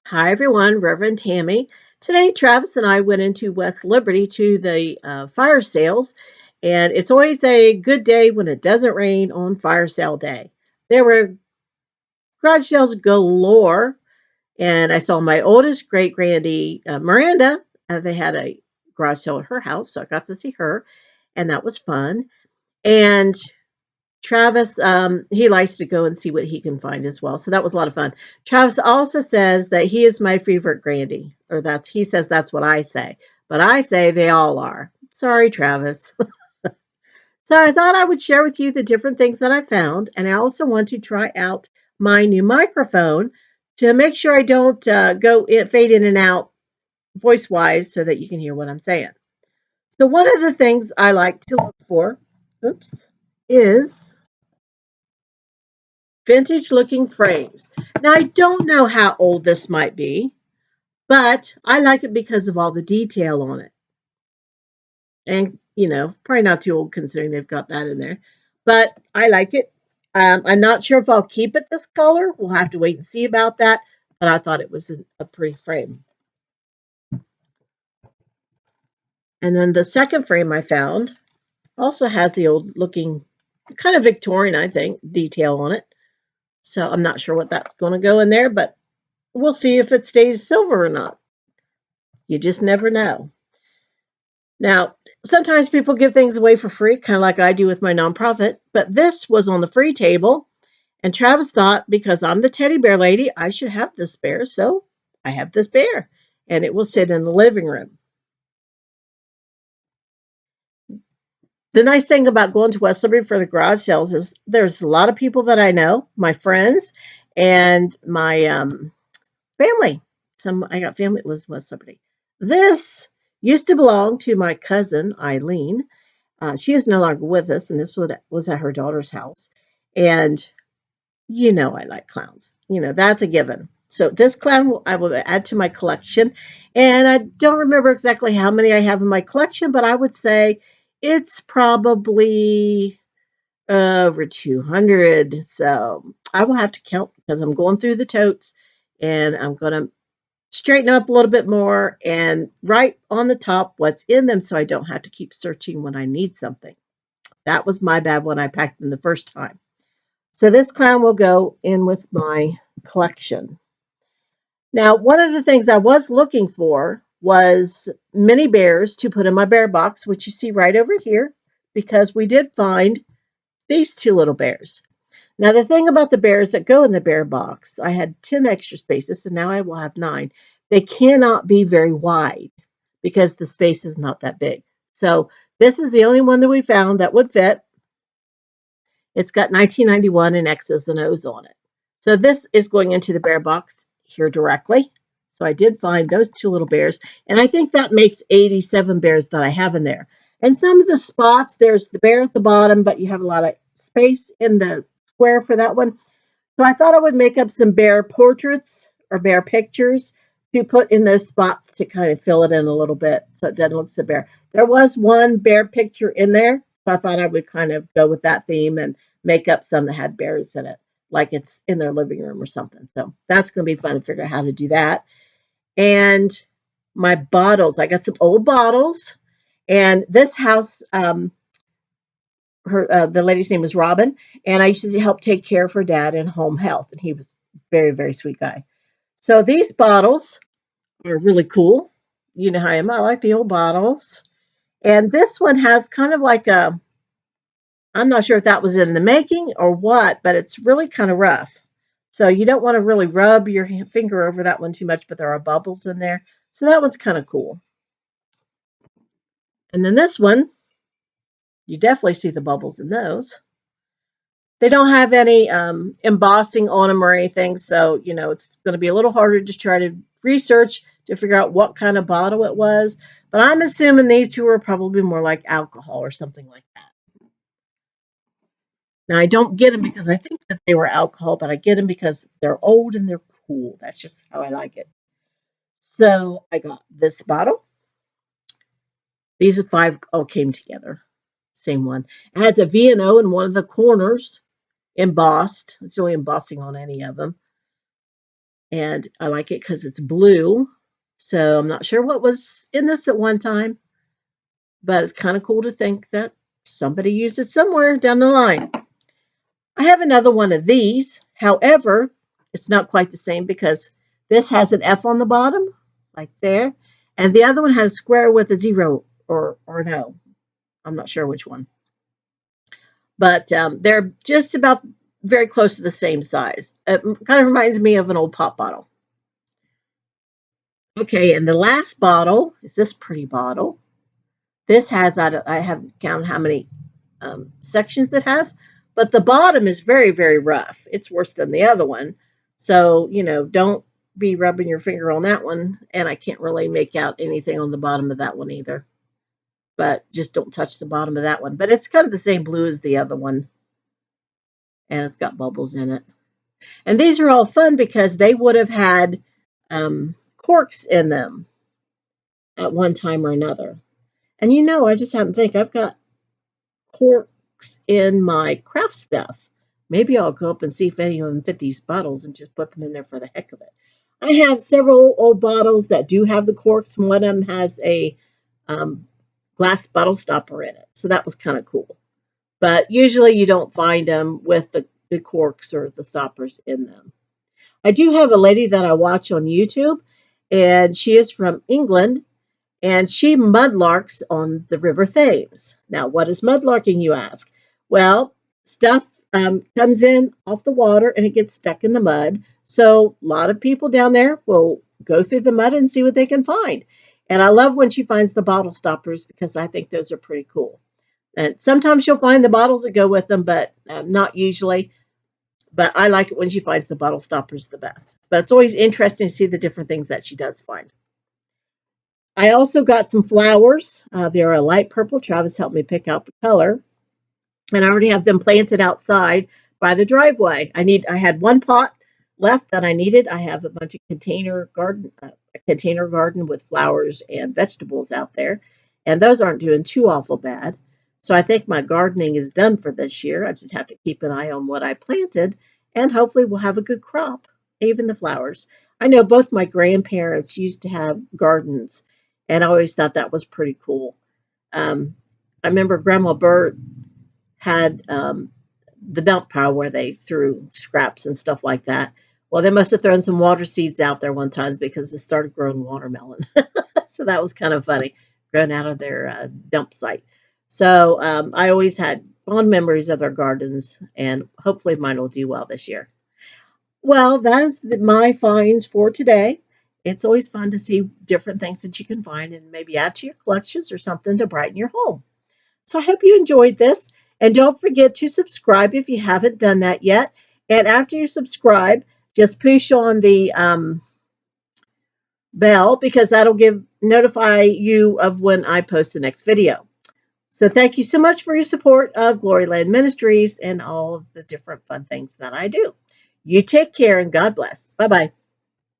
Hi, everyone. Reverend Tammy. Today, Travis and I went into West Liberty to the fire sales, and it's always a good day when it doesn't rain on fire sale day. There were garage sales galore, and I saw my oldest great Grandie Miranda. They had a garage sale at her house, so I got to see her, and that was fun. And Travis, he likes to go and see what he can find as well. So that was a lot of fun. Travis also says that he is my favorite Grandy, or he says that's what I say, but I say they all are. Sorry, Travis. So I thought I would share with you the different things that I found, and I also want to try out my new microphone to make sure I don't fade in and out voice wise, so that you can hear what I'm saying. So one of the things I like to look for, oops, is vintage looking frames. Now, I don't know how old this might be, but I like it because of all the detail on it. And, it's probably not too old considering they've got that in there, but I like it. I'm not sure if I'll keep it this color. We'll have to wait and see about that, but I thought it was a pretty frame. And then the second frame I found also has the old looking, kind of Victorian, I think, detail on it. So I'm not sure what that's going to go in there, but we'll see if it stays silver or not. You just never know. Now, sometimes people give things away for free, kind of like I do with my nonprofit, but this was on the free table. And Travis thought because I'm the teddy bear lady, I should have this bear. So I have this bear, and it will sit in the living room. The nice thing about going to West Liberty for the garage sales is there's a lot of people that I know, my friends, and my family. I got family that lives in West Liberty. This used to belong to my cousin Eileen. She is no longer with us, and this was at her daughter's house. And I like clowns. That's a given. So this clown I will add to my collection. And I don't remember exactly how many I have in my collection, but I would say it's probably over 200. So I will have to count because I'm going through the totes and I'm going to straighten up a little bit more and write on the top what's in them so I don't have to keep searching when I need something. That was my bad when I packed them the first time. So this clown will go in with my collection. Now, one of the things I was looking for was mini bears to put in my bear box, which you see right over here, because we did find these two little bears. Now, the thing about the bears that go in the bear box, I had 10 extra spaces, and now I will have 9. They cannot be very wide because the space is not that big. So this is the only one that we found that would fit. It's got 1991 and X's and O's on it. So this is going into the bear box here directly. So I did find those two little bears, and I think that makes 87 bears that I have in there. And some of the spots, there's the bear at the bottom, but you have a lot of space in the square for that one. So I thought I would make up some bear portraits or bear pictures to put in those spots to kind of fill it in a little bit so it doesn't look so bare. There was one bear picture in there, so I thought I would kind of go with that theme and make up some that had bears in it, like it's in their living room or something. So that's going to be fun to figure out how to do that. And my bottles, I got some old bottles. And this house, the lady's name was Robin, and I used to help take care of her dad in home health, and he was very, very sweet guy. So these bottles are really cool. You know how I am. I like the old bottles. And this one has kind of like I'm not sure if that was in the making or what, but it's really kind of rough. So you don't want to really rub your finger over that one too much, but there are bubbles in there. So that one's kind of cool. And then this one, you definitely see the bubbles in those. They don't have any embossing on them or anything, so it's going to be a little harder to try to research to figure out what kind of bottle it was. But I'm assuming these two are probably more like alcohol or something like that. Now I don't get them because I think that they were alcohol, but I get them because they're old and they're cool. That's just how I like it. So I got this bottle. These are 5 all came together. Same one. It has a V and O in one of the corners embossed. It's really embossing on any of them. and I like it because it's blue. So I'm not sure what was in this at one time, but it's kind of cool to think that somebody used it somewhere down the line. I have another one of these. However, it's not quite the same because this has an F on the bottom, like there, and the other one has a square with a zero or an O. I'm not sure which one, but they're just about very close to the same size. It kind of reminds me of an old pop bottle. Okay, and the last bottle is this pretty bottle. This has, I haven't counted how many sections it has, but the bottom is very, very rough. It's worse than the other one. So, don't be rubbing your finger on that one. And I can't really make out anything on the bottom of that one either. But just don't touch the bottom of that one. But it's kind of the same blue as the other one. And it's got bubbles in it. And these are all fun because they would have had corks in them at one time or another. And I just happen to think I've got corks in my craft stuff. Maybe I'll go up and see if any of them fit these bottles and just put them in there for the heck of it. I have several old bottles that do have the corks, and one of them has a um, glass bottle stopper in it. So that was kind of cool. But usually you don't find them with the corks or the stoppers in them. I do have a lady that I watch on YouTube, and she is from England, and she mudlarks on the River Thames. Now, what is mudlarking, you ask? Well, stuff comes in off the water and it gets stuck in the mud. So, a lot of people down there will go through the mud and see what they can find. And I love when she finds the bottle stoppers because I think those are pretty cool. And sometimes she'll find the bottles that go with them, but not usually. But I like it when she finds the bottle stoppers the best. But it's always interesting to see the different things that she does find. I also got some flowers. They're a light purple. Travis helped me pick out the color. And I already have them planted outside by the driveway. I had one pot left that I needed. I have a bunch of a container garden with flowers and vegetables out there. And those aren't doing too awful bad. So I think my gardening is done for this year. I just have to keep an eye on what I planted and hopefully we'll have a good crop, even the flowers. I know both my grandparents used to have gardens and I always thought that was pretty cool. I remember Grandma Bert had the dump pile where they threw scraps and stuff like that. Well, they must have thrown some water seeds out there one time because they started growing watermelon. So that was kind of funny, growing out of their dump site. So I always had fond memories of their gardens, and hopefully mine will do well this year. Well, that is my finds for today. It's always fun to see different things that you can find and maybe add to your collections or something to brighten your home. So I hope you enjoyed this. And don't forget to subscribe if you haven't done that yet. And after you subscribe, just push on the bell because that'll notify you of when I post the next video. So thank you so much for your support of Gloryland Ministries and all of the different fun things that I do. You take care and God bless. Bye-bye.